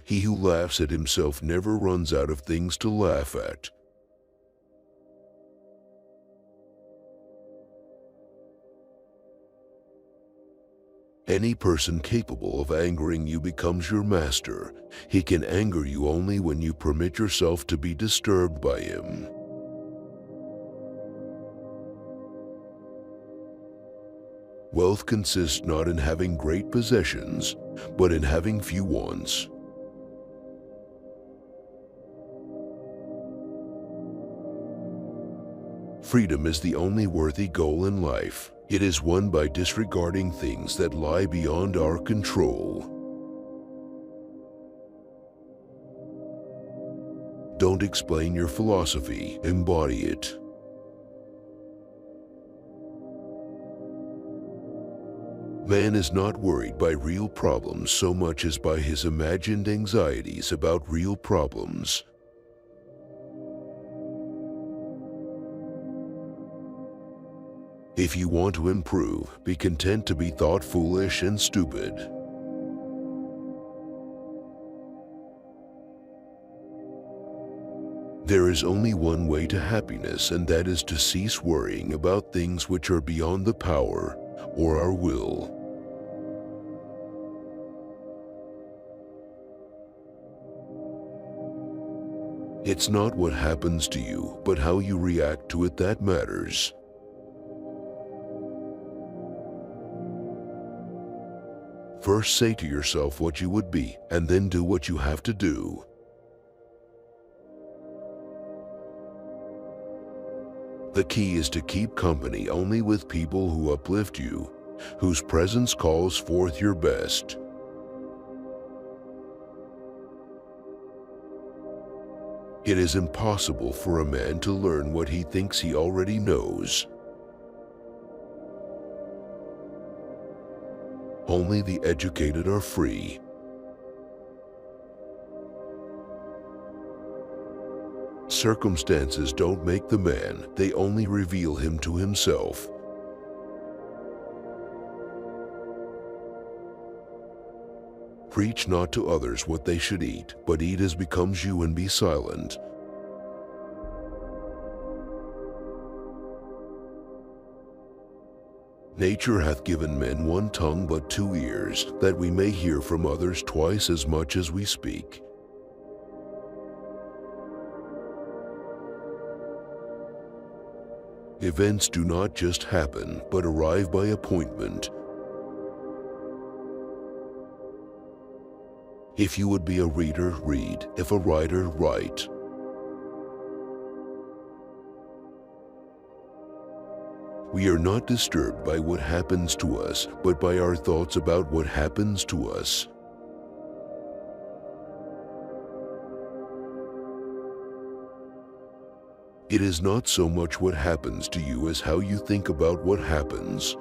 He who laughs at himself never runs out of things to laugh at. Any person capable of angering you becomes your master. He can anger you only when you permit yourself to be disturbed by him. Wealth consists not in having great possessions, but in having few wants. Freedom is the only worthy goal in life. It is won by disregarding things that lie beyond our control. Don't explain your philosophy, embody it. Man is not worried by real problems so much as by his imagined anxieties about real problems. If you want to improve, be content to be thought foolish and stupid. There is only one way to happiness, and that is to cease worrying about things which are beyond the power or our will. It's not what happens to you, but how you react to it that matters. First say to yourself what you would be, and then do what you have to do. The key is to keep company only with people who uplift you, whose presence calls forth your best. It is impossible for a man to learn what he thinks he already knows. Only the educated are free. Circumstances don't make the man, they only reveal him to himself. Preach not to others what they should eat, but eat as becomes you and be silent. Nature hath given men one tongue but two ears, that we may hear from others twice as much as we speak. Events do not just happen, but arrive by appointment. If you would be a reader, read. If a writer, write. We are not disturbed by what happens to us, but by our thoughts about what happens to us. It is not so much what happens to you as how you think about what happens.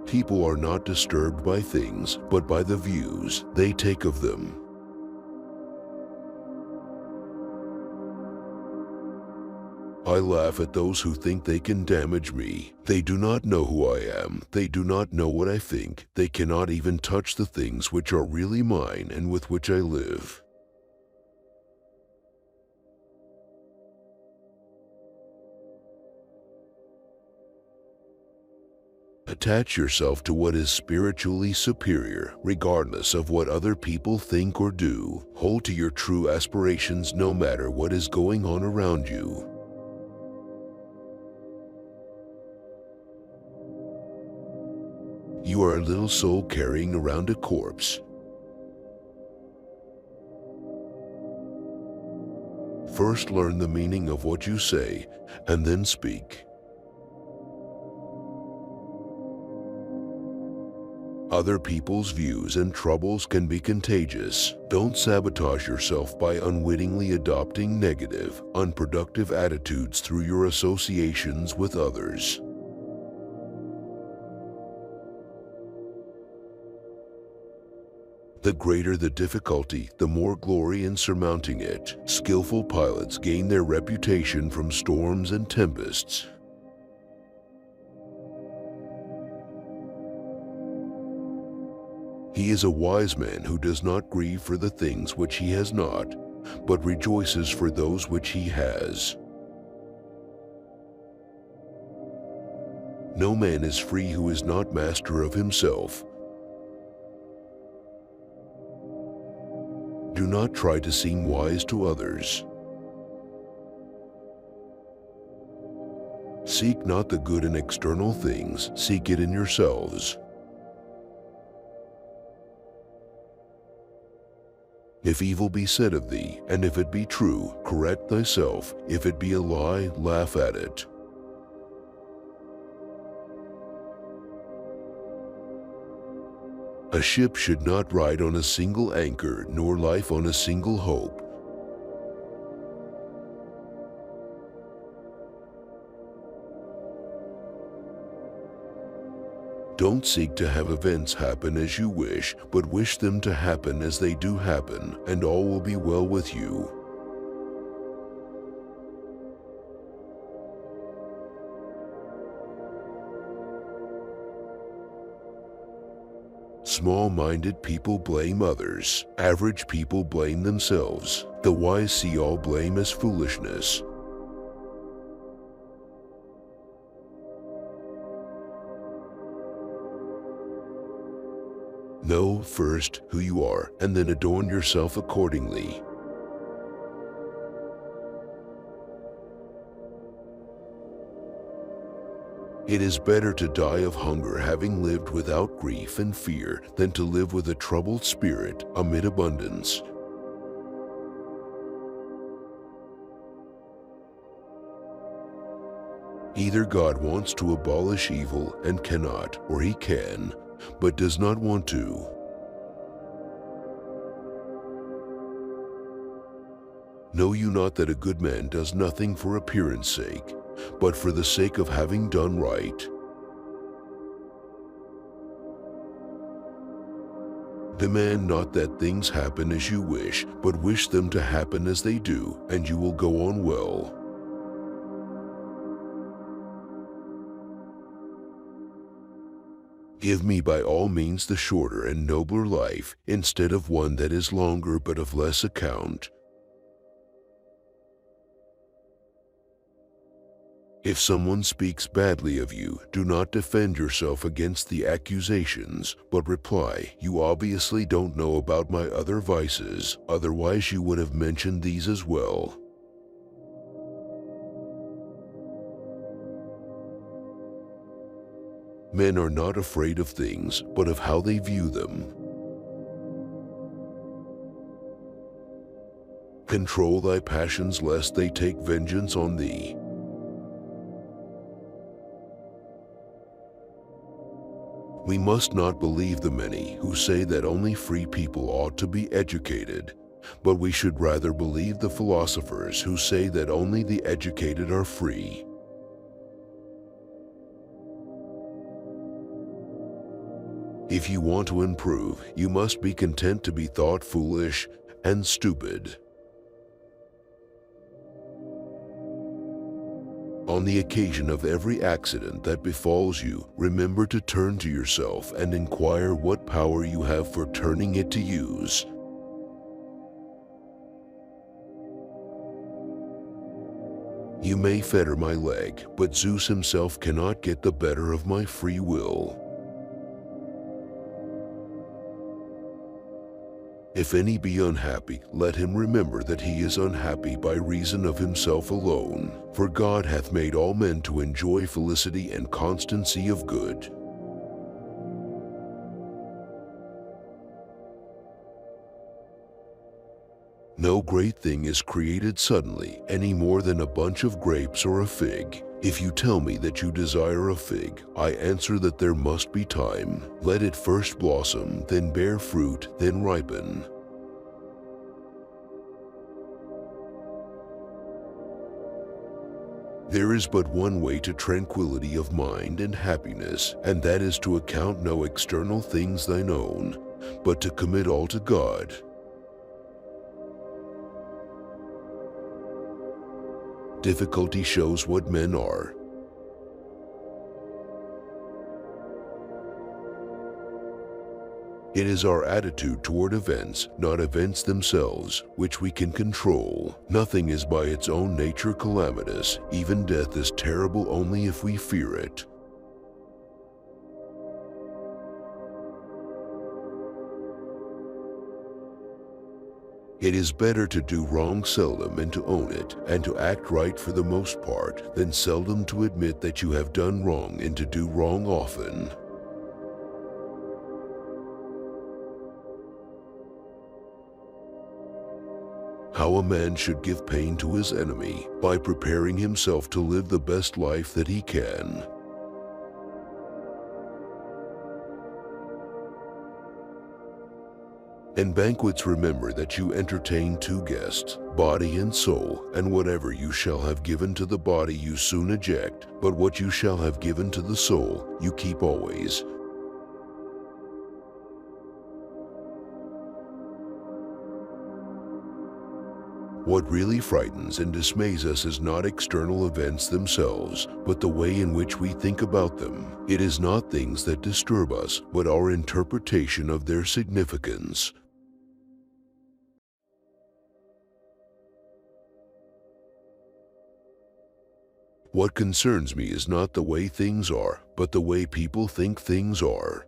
People are not disturbed by things, but by the views they take of them. I laugh at those who think they can damage me. They do not know who I am. They do not know what I think. They cannot even touch the things which are really mine and with which I live. Attach yourself to what is spiritually superior, regardless of what other people think or do. Hold to your true aspirations no matter what is going on around you. You are a little soul carrying around a corpse. First learn the meaning of what you say, and then speak. Other people's views and troubles can be contagious. Don't sabotage yourself by unwittingly adopting negative, unproductive attitudes through your associations with others. The greater the difficulty, the more glory in surmounting it. Skillful pilots gain their reputation from storms and tempests. He is a wise man who does not grieve for the things which he has not, but rejoices for those which he has. No man is free who is not master of himself. Do not try to seem wise to others. Seek not the good in external things, seek it in yourselves. If evil be said of thee, and if it be true, correct thyself. If it be a lie, laugh at it. A ship should not ride on a single anchor, nor life on a single hope. Don't seek to have events happen as you wish, but wish them to happen as they do happen, and all will be well with you. Small-minded people blame others. Average people blame themselves. The wise see all blame as foolishness. Know first who you are, and then adorn yourself accordingly. It is better to die of hunger having lived without grief and fear than to live with a troubled spirit amid abundance. Either God wants to abolish evil and cannot, or he can, but does not want to. Know you not that a good man does nothing for appearance sake, but for the sake of having done right? Demand not that things happen as you wish, but wish them to happen as they do, and you will go on well. Give me by all means the shorter and nobler life, instead of one that is longer but of less account. If someone speaks badly of you, do not defend yourself against the accusations, but reply, "You obviously don't know about my other vices, otherwise you would have mentioned these as well." Men are not afraid of things, but of how they view them. Control thy passions lest they take vengeance on thee. We must not believe the many who say that only free people ought to be educated, but we should rather believe the philosophers who say that only the educated are free. If you want to improve, you must be content to be thought foolish and stupid. On the occasion of every accident that befalls you, remember to turn to yourself and inquire what power you have for turning it to use. You may fetter my leg, but Zeus himself cannot get the better of my free will. If any be unhappy, let him remember that he is unhappy by reason of himself alone, for God hath made all men to enjoy felicity and constancy of good. No great thing is created suddenly, any more than a bunch of grapes or a fig. If you tell me that you desire a fig, I answer that there must be time. Let it first blossom, then bear fruit, then ripen. There is but one way to tranquility of mind and happiness, and that is to account no external things thine own, but to commit all to God. Difficulty shows what men are. It is our attitude toward events, not events themselves, which we can control. Nothing is by its own nature calamitous. Even death is terrible only if we fear it. It is better to do wrong seldom and to own it, and to act right for the most part, than seldom to admit that you have done wrong and to do wrong often. How a man should give pain to his enemy by preparing himself to live the best life that he can. In banquets remember that you entertain two guests, body and soul, and whatever you shall have given to the body you soon eject, but what you shall have given to the soul you keep always. What really frightens and dismays us is not external events themselves, but the way in which we think about them. It is not things that disturb us, but our interpretation of their significance. What concerns me is not the way things are, but the way people think things are.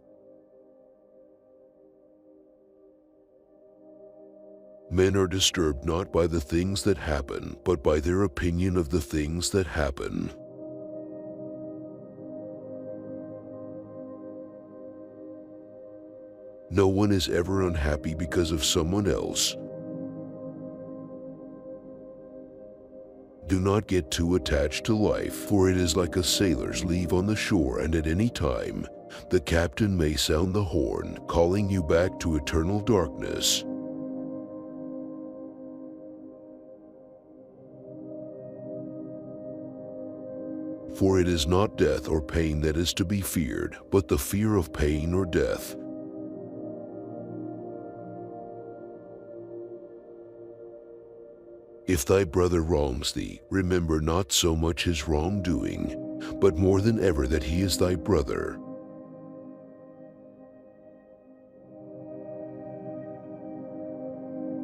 Men are disturbed not by the things that happen, but by their opinion of the things that happen. No one is ever unhappy because of someone else. Do not get too attached to life, for it is like a sailor's leave on the shore, and at any time, the captain may sound the horn, calling you back to eternal darkness. For it is not death or pain that is to be feared, but the fear of pain or death. If thy brother wrongs thee, remember not so much his wrongdoing, but more than ever that he is thy brother.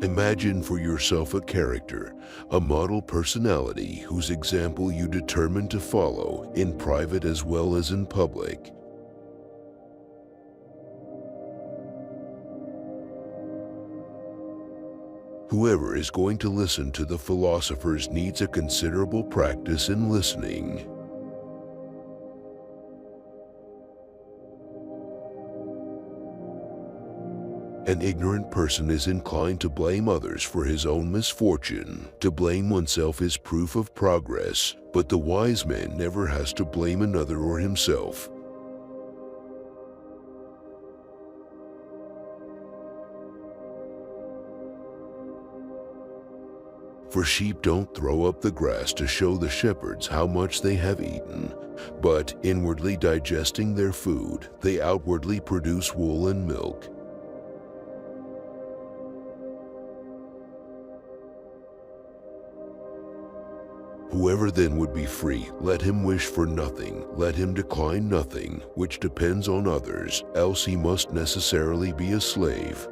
Imagine for yourself a character, a model personality whose example you determine to follow, in private as well as in public. Whoever is going to listen to the philosophers needs a considerable practice in listening. An ignorant person is inclined to blame others for his own misfortune. To blame oneself is proof of progress, but the wise man never has to blame another or himself. For sheep don't throw up the grass to show the shepherds how much they have eaten, but, inwardly digesting their food, they outwardly produce wool and milk. Whoever then would be free, let him wish for nothing, let him decline nothing, which depends on others, else he must necessarily be a slave.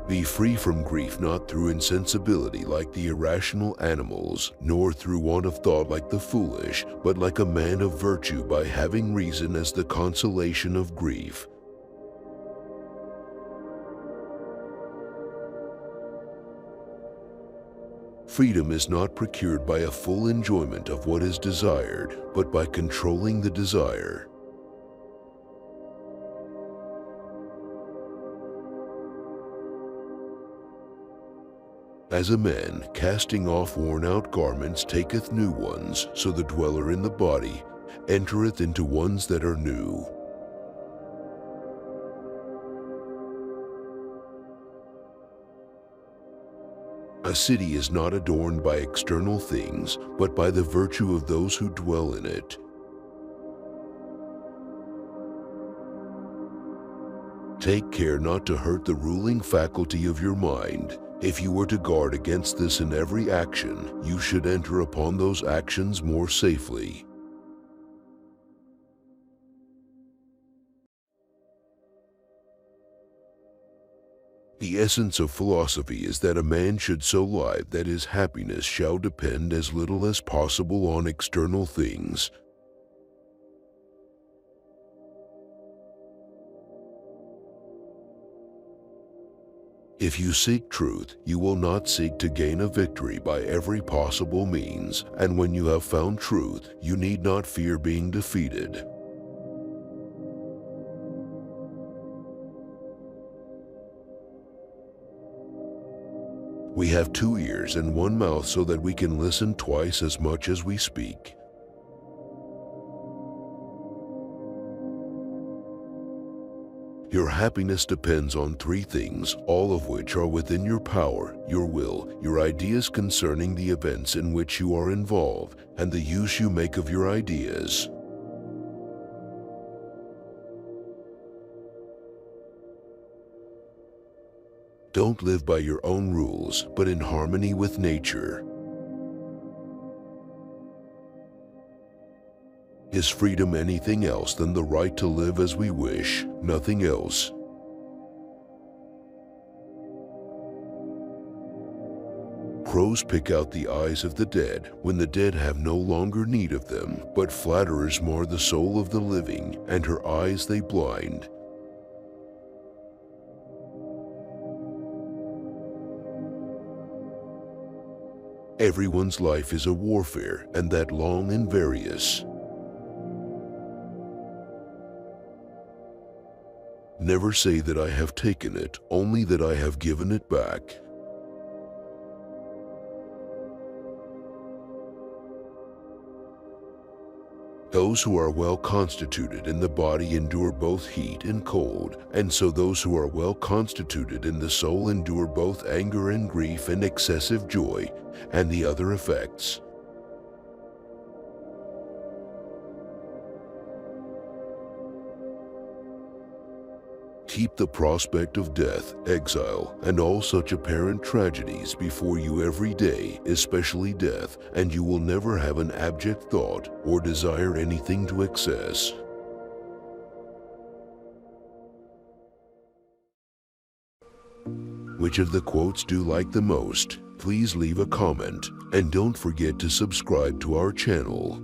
Be free from grief not through insensibility like the irrational animals, nor through want of thought like the foolish, but like a man of virtue by having reason as the consolation of grief. Freedom is not procured by a full enjoyment of what is desired, but by controlling the desire. As a man, casting off worn-out garments, taketh new ones, so the dweller in the body entereth into ones that are new. A city is not adorned by external things, but by the virtue of those who dwell in it. Take care not to hurt the ruling faculty of your mind. If you were to guard against this in every action, you should enter upon those actions more safely. The essence of philosophy is that a man should so live that his happiness shall depend as little as possible on external things. If you seek truth, you will not seek to gain a victory by every possible means, and when you have found truth, you need not fear being defeated. We have 2 ears and 1 mouth so that we can listen twice as much as we speak. Your happiness depends on 3 things, all of which are within your power: your will, your ideas concerning the events in which you are involved, and the use you make of your ideas. Don't live by your own rules, but in harmony with nature. Is freedom anything else than the right to live as we wish? Nothing else. Crows pick out the eyes of the dead when the dead have no longer need of them, but flatterers mar the soul of the living, and her eyes they blind. Everyone's life is a warfare, and that long and various. Never say that I have taken it, only that I have given it back. Those who are well constituted in the body endure both heat and cold, and so those who are well constituted in the soul endure both anger and grief and excessive joy, and the other effects. Keep the prospect of death, exile, and all such apparent tragedies before you every day, especially death, and you will never have an abject thought or desire anything to excess. Which of the quotes do you like the most? Please leave a comment, and don't forget to subscribe to our channel.